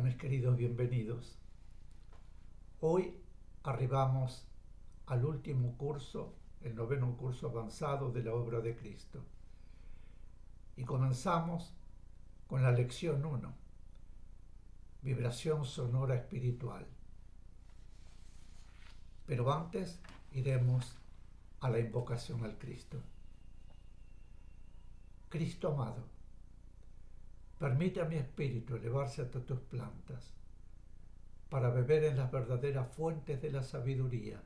mis queridos, bienvenidos. Hoy arribamos al último curso, el noveno curso avanzado de la obra de Cristo. Y comenzamos con la lección 1, vibración sonora espiritual. Pero antes iremos a la invocación al Cristo. Cristo amado, permite a mi espíritu elevarse hasta tus plantas para beber en las verdaderas fuentes de la sabiduría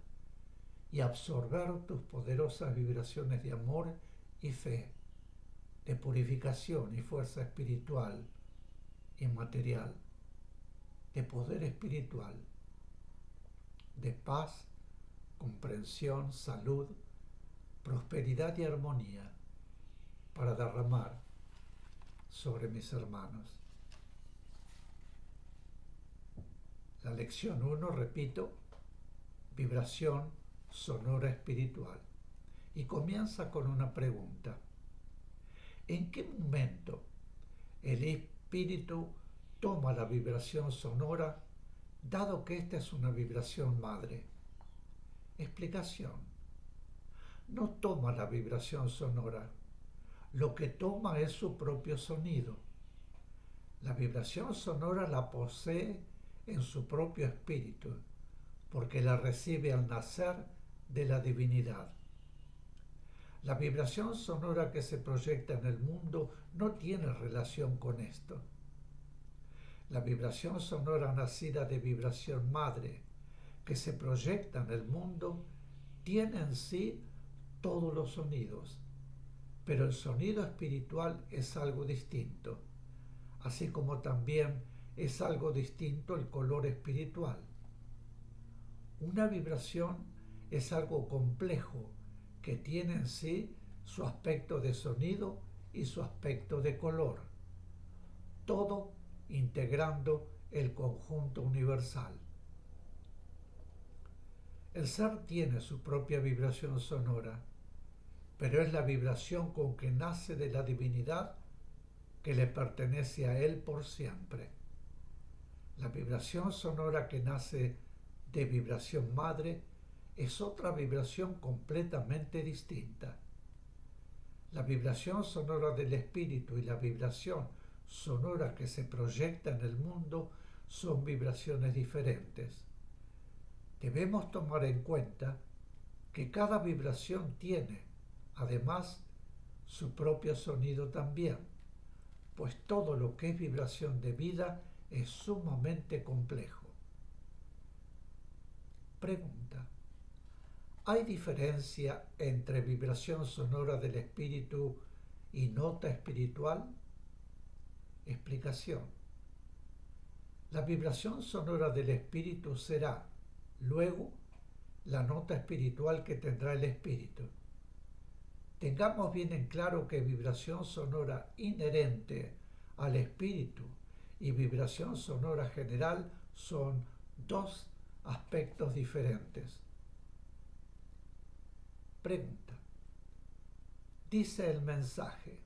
y absorber tus poderosas vibraciones de amor y fe, de purificación y fuerza espiritual y material, de poder espiritual, de paz, comprensión, salud, prosperidad y armonía para derramar sobre mis hermanos. La lección 1, repito, vibración sonora espiritual. Y comienza con una pregunta. ¿En qué momento el espíritu toma la vibración sonora, dado que esta es una vibración madre? Explicación. No toma la vibración sonora, lo que toma es su propio sonido. La vibración sonora la posee en su propio espíritu, porque la recibe al nacer de la divinidad. La vibración sonora que se proyecta en el mundo no tiene relación con esto. La vibración sonora nacida de vibración madre que se proyecta en el mundo tiene en sí todos los sonidos, pero el sonido espiritual es algo distinto, así como también es algo distinto el color espiritual. Una vibración es algo complejo que tiene en sí su aspecto de sonido y su aspecto de color, todo integrando el conjunto universal. El ser tiene su propia vibración sonora, pero es la vibración con que nace de la divinidad que le pertenece a él por siempre. La vibración sonora que nace de vibración madre es otra vibración completamente distinta. La vibración sonora del espíritu y la vibración sonora que se proyecta en el mundo son vibraciones diferentes. Debemos tomar en cuenta que cada vibración tiene, además, su propio sonido también, pues todo lo que es vibración de vida es sumamente complejo. Pregunta. ¿Hay diferencia entre vibración sonora del espíritu y nota espiritual? Explicación. La vibración sonora del espíritu será, luego, la nota espiritual que tendrá el espíritu. Tengamos bien en claro que vibración sonora inherente al espíritu y vibración sonora general son dos aspectos diferentes. Pregunta. Dice el mensaje,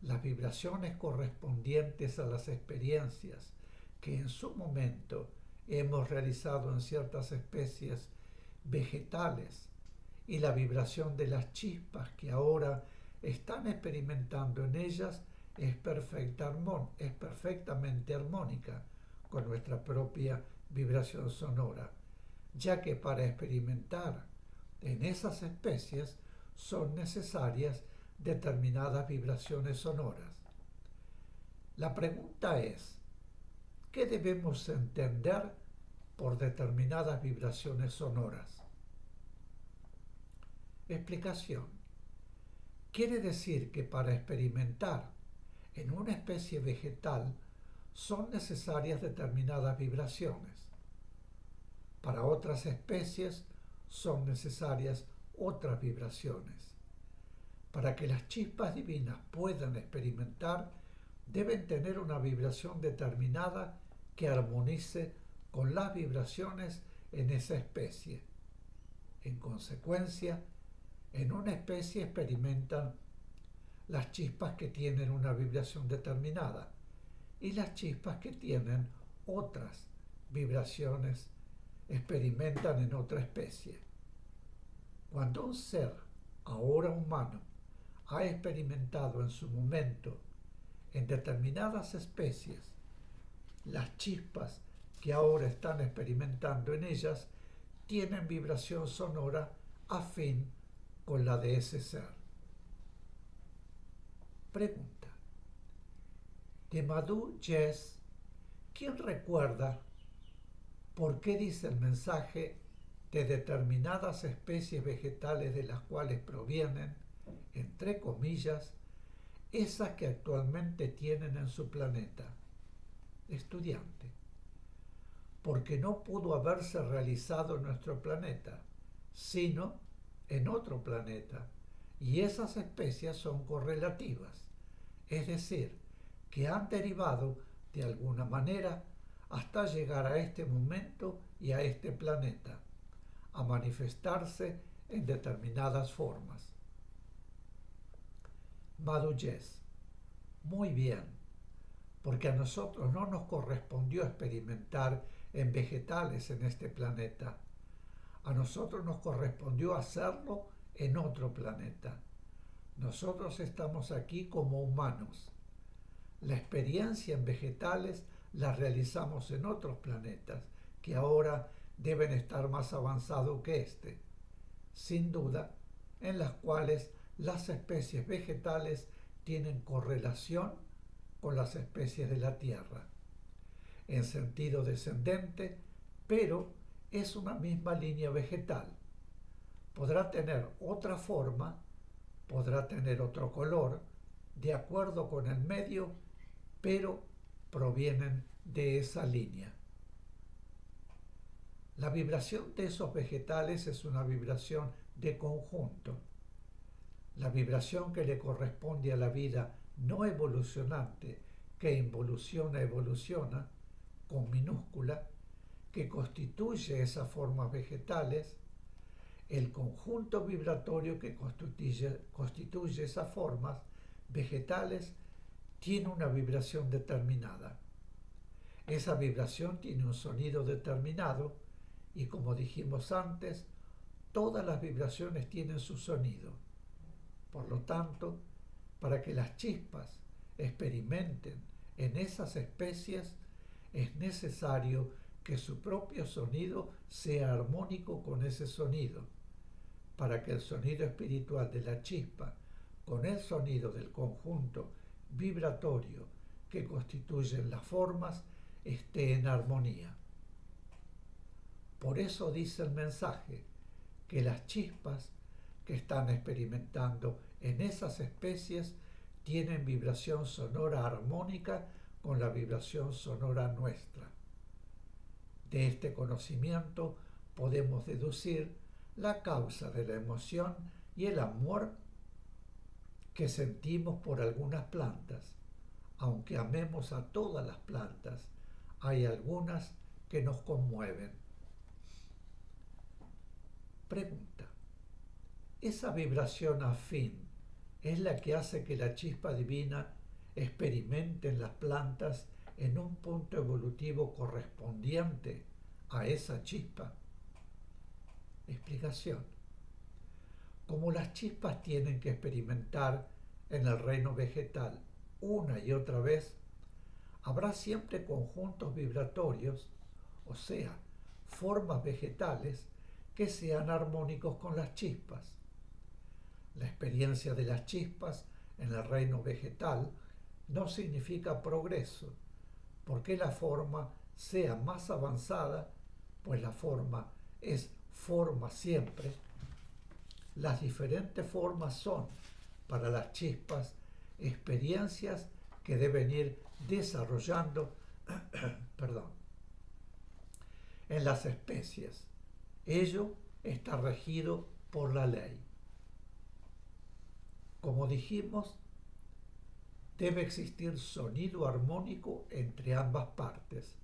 las vibraciones correspondientes a las experiencias que en su momento hemos realizado en ciertas especies vegetales y la vibración de las chispas que ahora están experimentando en ellas es perfectamente armónica con nuestra propia vibración sonora, ya que para experimentar en esas especies son necesarias determinadas vibraciones sonoras. La pregunta es, ¿qué debemos entender por determinadas vibraciones sonoras? Explicación. Quiere decir que para experimentar en una especie vegetal son necesarias determinadas vibraciones. Para otras especies son necesarias otras vibraciones. Para que las chispas divinas puedan experimentar, deben tener una vibración determinada que armonice con las vibraciones en esa especie. En consecuencia, en una especie experimentan las chispas que tienen una vibración determinada y las chispas que tienen otras vibraciones experimentan en otra especie. Cuando un ser, ahora humano, ha experimentado en su momento en determinadas especies las chispas que ahora están experimentando en ellas, tienen vibración sonora afín con la de ese ser. Pregunta. De Madhu Yes, ¿quién recuerda por qué dice el mensaje de determinadas especies vegetales de las cuales provienen, entre comillas, esas que actualmente tienen en su planeta? Estudiante. Porque no pudo haberse realizado en nuestro planeta, sino en otro planeta, y esas especies son correlativas, es decir, que han derivado de alguna manera hasta llegar a este momento y a este planeta, a manifestarse en determinadas formas. Madhu Yes. Muy bien, porque a nosotros no nos correspondió experimentar en vegetales en este planeta. A nosotros nos correspondió hacerlo en otro planeta. Nosotros estamos aquí como humanos. La experiencia en vegetales la realizamos en otros planetas, que ahora deben estar más avanzados que este, sin duda, en las cuales las especies vegetales tienen correlación con las especies de la Tierra, en sentido descendente, pero es una misma línea vegetal. Podrá tener otra forma, podrá tener otro color, de acuerdo con el medio, pero provienen de esa línea. La vibración de esos vegetales es una vibración de conjunto. La vibración que le corresponde a la vida no evolucionante, que evoluciona, con minúscula, que constituye esas formas vegetales, el conjunto vibratorio que constituye esas formas vegetales tiene una vibración determinada. Esa vibración tiene un sonido determinado y, como dijimos antes, todas las vibraciones tienen su sonido. Por lo tanto, para que las chispas experimenten en esas especies, es necesario que su propio sonido sea armónico con ese sonido, para que el sonido espiritual de la chispa con el sonido del conjunto vibratorio que constituyen las formas esté en armonía. Por eso dice el mensaje que las chispas que están experimentando en esas especies tienen vibración sonora armónica con la vibración sonora nuestra. De este conocimiento podemos deducir la causa de la emoción y el amor que sentimos por algunas plantas. Aunque amemos a todas las plantas, hay algunas que nos conmueven. Pregunta. ¿Esa vibración afín es la que hace que la chispa divina experimente en las plantas en un punto evolutivo correspondiente a esa chispa? Explicación. Como las chispas tienen que experimentar en el reino vegetal una y otra vez, habrá siempre conjuntos vibratorios, o sea, formas vegetales que sean armónicos con las chispas. La experiencia de las chispas en el reino vegetal no significa progreso, porque la forma sea más avanzada, pues la forma es forma siempre. Las diferentes formas son, para las chispas, experiencias que deben ir desarrollando en las especies. Ello está regido por la ley. Como dijimos, debe existir sonido armónico entre ambas partes.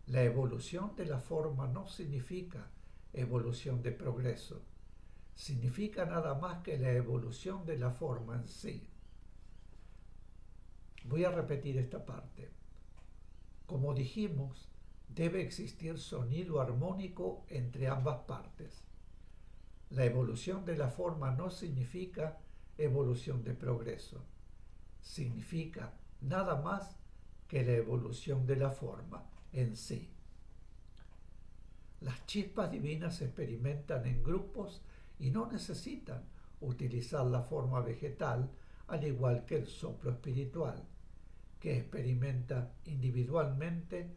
La evolución de la forma no significa evolución de progreso, significa nada más que la evolución de la forma en sí. Voy a repetir esta parte. Como dijimos, debe existir sonido armónico entre ambas partes. La evolución de la forma no significa evolución de progreso. Significa nada más que la evolución de la forma en sí. Las chispas divinas se experimentan en grupos y no necesitan utilizar la forma vegetal, al igual que el soplo espiritual, que experimenta individualmente,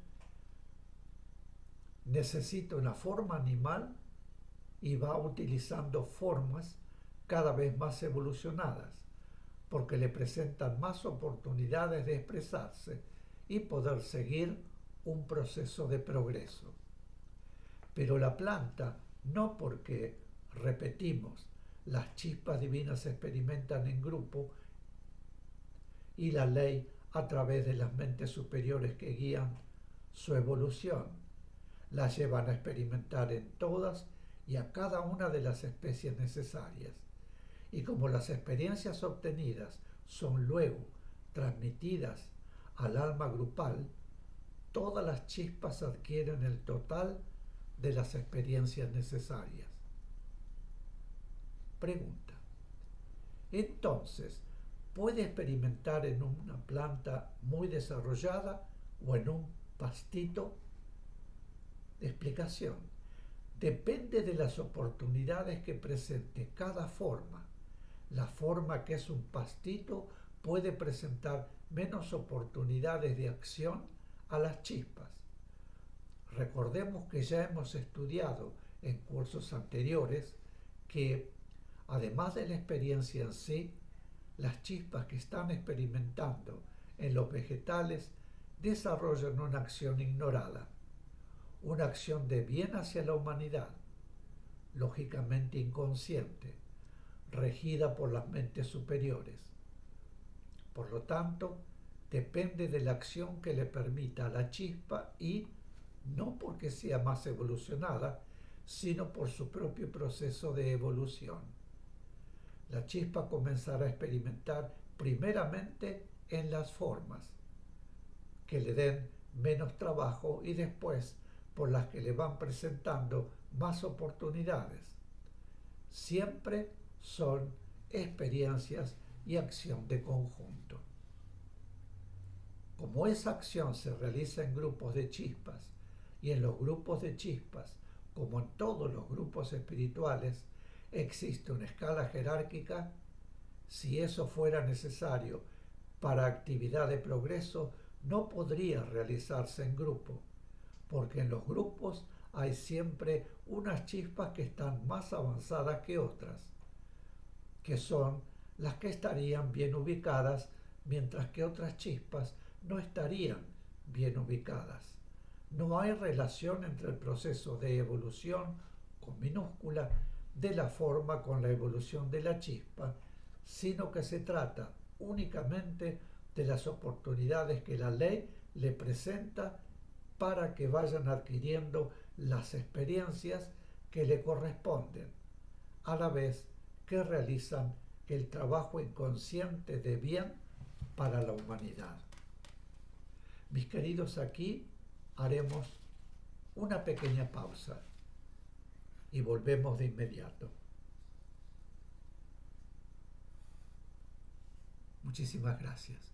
necesita una forma animal y va utilizando formas cada vez más evolucionadas, porque le presentan más oportunidades de expresarse y poder seguir un proceso de progreso. Pero la planta, no porque, repetimos, las chispas divinas se experimentan en grupo y la ley a través de las mentes superiores que guían su evolución, la llevan a experimentar en todas y a cada una de las especies necesarias. Y como las experiencias obtenidas son luego transmitidas al alma grupal, todas las chispas adquieren el total de las experiencias necesarias. Pregunta. Entonces, ¿puede experimentar en una planta muy desarrollada o en un pastito? Explicación. Depende de las oportunidades que presente cada forma. La forma que es un pastito puede presentar menos oportunidades de acción a las chispas. Recordemos que ya hemos estudiado en cursos anteriores que, además de la experiencia en sí, las chispas que están experimentando en los vegetales desarrollan una acción ignorada, una acción de bien hacia la humanidad, lógicamente inconsciente, regida por las mentes superiores. Por lo tanto, depende de la acción que le permita a la chispa y, no porque sea más evolucionada, sino por su propio proceso de evolución. La chispa comenzará a experimentar primeramente en las formas, que le den menos trabajo y después por las que le van presentando más oportunidades. Siempre son experiencias y acción de conjunto. Como esa acción se realiza en grupos de chispas y en los grupos de chispas, como en todos los grupos espirituales, existe una escala jerárquica, si eso fuera necesario para actividad de progreso, no podría realizarse en grupo, porque en los grupos hay siempre unas chispas que están más avanzadas que otras, que son las que estarían bien ubicadas, mientras que otras chispas no estarían bien ubicadas. No hay relación entre el proceso de evolución, con minúscula, de la forma con la evolución de la chispa, sino que se trata únicamente de las oportunidades que la ley le presenta para que vayan adquiriendo las experiencias que le corresponden, a la vez que realizan el trabajo inconsciente de bien para la humanidad. Mis queridos, aquí haremos una pequeña pausa y volvemos de inmediato. Muchísimas gracias.